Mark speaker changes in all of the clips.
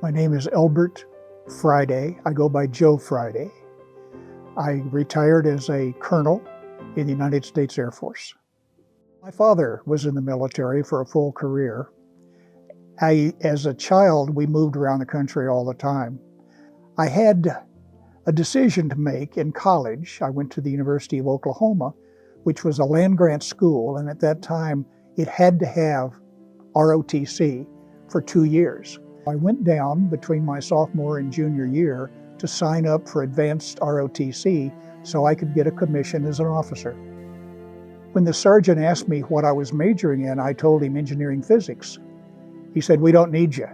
Speaker 1: My name is Elbert Friday. I go by Joe Friday. I retired as a colonel in the United States Air Force. My father was in the military for a full career. As a child, we moved around the country all the time. I had a decision to make in college. I went to the University of Oklahoma, which was a land-grant school, and at that time, it had to have ROTC for 2 years. I went down between my sophomore and junior year to sign up for advanced ROTC so I could get a commission as an officer. When the sergeant asked me what I was majoring in, I told him engineering physics. He said, "We don't need you."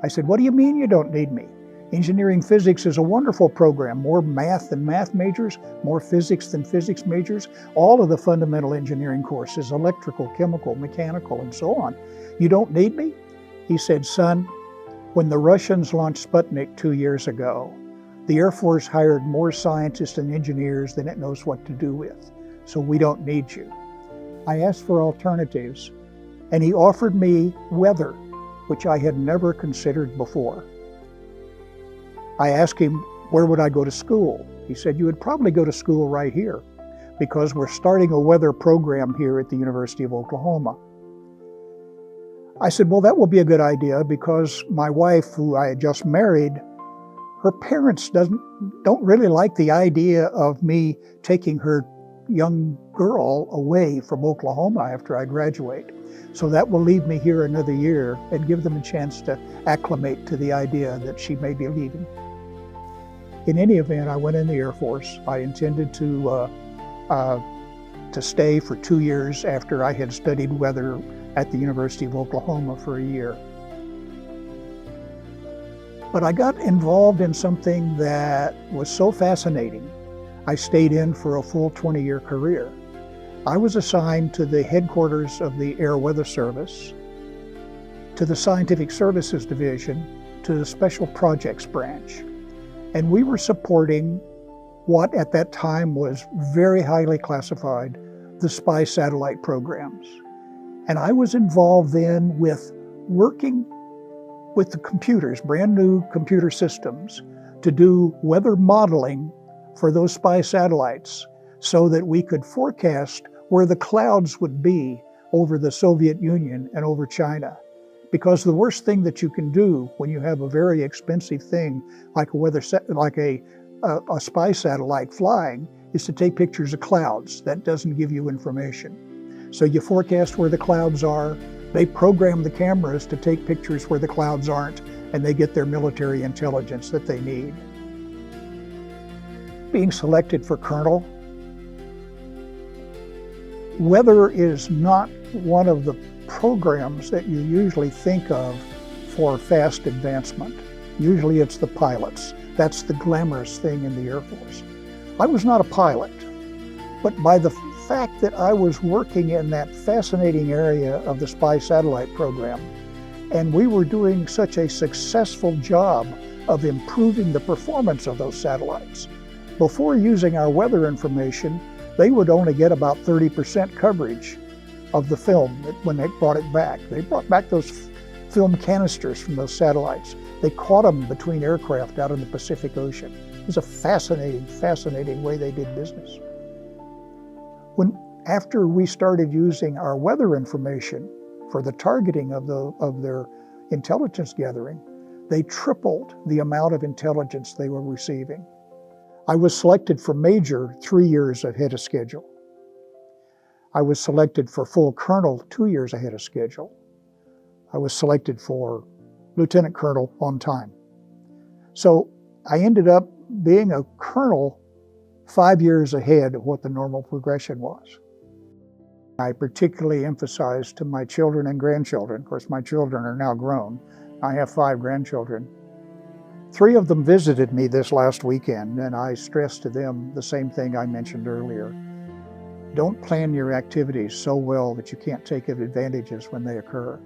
Speaker 1: I said, "What do you mean you don't need me? Engineering physics is a wonderful program, more math than math majors, more physics than physics majors, all of the fundamental engineering courses, electrical, chemical, mechanical, and so on. You don't need me?" He said, "Son, when the Russians launched Sputnik 2 years ago, the Air Force hired more scientists and engineers than it knows what to do with, so we don't need you." I asked for alternatives, and he offered me weather, which I had never considered before. I asked him, where would I go to school? He said, "You would probably go to school right here, because we're starting a weather program here at the University of Oklahoma." I said, "Well, that will be a good idea, because my wife, who I had just married, her parents don't really like the idea of me taking her young girl away from Oklahoma after I graduate. So that will leave me here another year and give them a chance to acclimate to the idea that she may be leaving." In any event, I went in the Air Force. I intended to stay for 2 years after I had studied weather at the University of Oklahoma for a year. But I got involved in something that was so fascinating, I stayed in for a full 20-year career. I was assigned to the headquarters of the Air Weather Service, to the Scientific Services Division, to the Special Projects Branch. And we were supporting what at that time was very highly classified, the spy satellite programs. And I was involved then with working with the computers, brand new computer systems, to do weather modeling for those spy satellites so that we could forecast where the clouds would be over the Soviet Union and over China. Because the worst thing that you can do when you have a very expensive thing like a spy satellite flying is to take pictures of clouds. That doesn't give you information. So you forecast where the clouds are, they program the cameras to take pictures where the clouds aren't, and they get their military intelligence that they need. Being selected for colonel, weather is not one of the programs that you usually think of for fast advancement. Usually it's the pilots. That's the glamorous thing in the Air Force. I was not a pilot, but by the fact that I was working in that fascinating area of the spy satellite program, and we were doing such a successful job of improving the performance of those satellites. Before using our weather information, they would only get about 30% coverage of the film when they brought it back. They brought back those film canisters from those satellites. They caught them between aircraft out in the Pacific Ocean. It was a fascinating, fascinating way they did business. After we started using our weather information for the targeting of their intelligence gathering, they tripled the amount of intelligence they were receiving. I was selected for major 3 years ahead of schedule. I was selected for full colonel 2 years ahead of schedule. I was selected for lieutenant colonel on time. So I ended up being a colonel 5 years ahead of what the normal progression was. I particularly emphasized to my children and grandchildren, of course my children are now grown, I have 5 grandchildren. 3 of them visited me this last weekend, and I stressed to them the same thing I mentioned earlier. Don't plan your activities so well that you can't take advantages when they occur,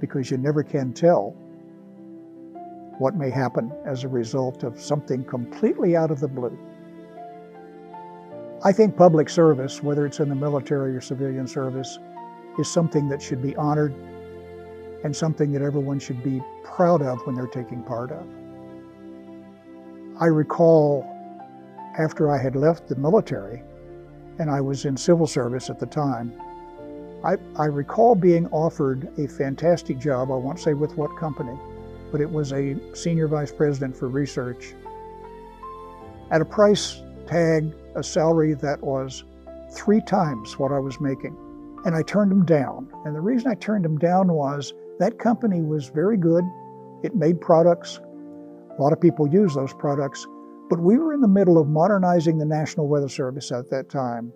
Speaker 1: because you never can tell what may happen as a result of something completely out of the blue. I think public service, whether it's in the military or civilian service, is something that should be honored and something that everyone should be proud of when they're taking part of. I recall after I had left the military, and I was in civil service at the time, I recall being offered a fantastic job. I won't say with what company, but it was a senior vice president for research at a price tag, a salary that was 3 times what I was making. And I turned him down. And the reason I turned him down was that company was very good. It made products. A lot of people use those products. But we were in the middle of modernizing the National Weather Service at that time.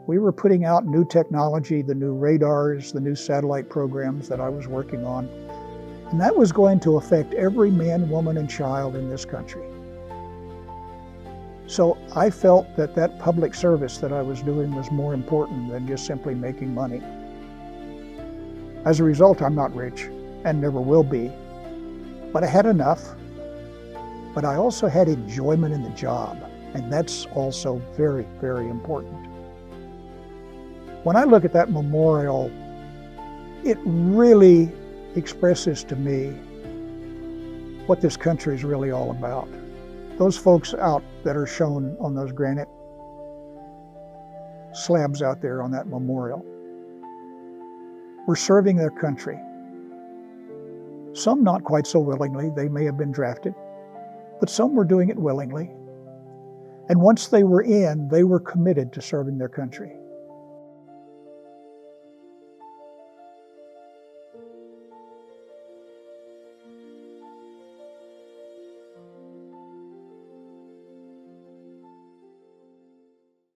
Speaker 1: We were putting out new technology, the new radars, the new satellite programs that I was working on. And that was going to affect every man, woman, and child in this country. So I felt that that public service that I was doing was more important than just simply making money. As a result, I'm not rich and never will be, but I had enough. But I also had enjoyment in the job, and that's also very, very important. When I look at that memorial, it really expresses to me what this country is really all about. Those folks out that are shown on those granite slabs out there on that memorial were serving their country. Some not quite so willingly, they may have been drafted, but some were doing it willingly. And once they were in, they were committed to serving their country.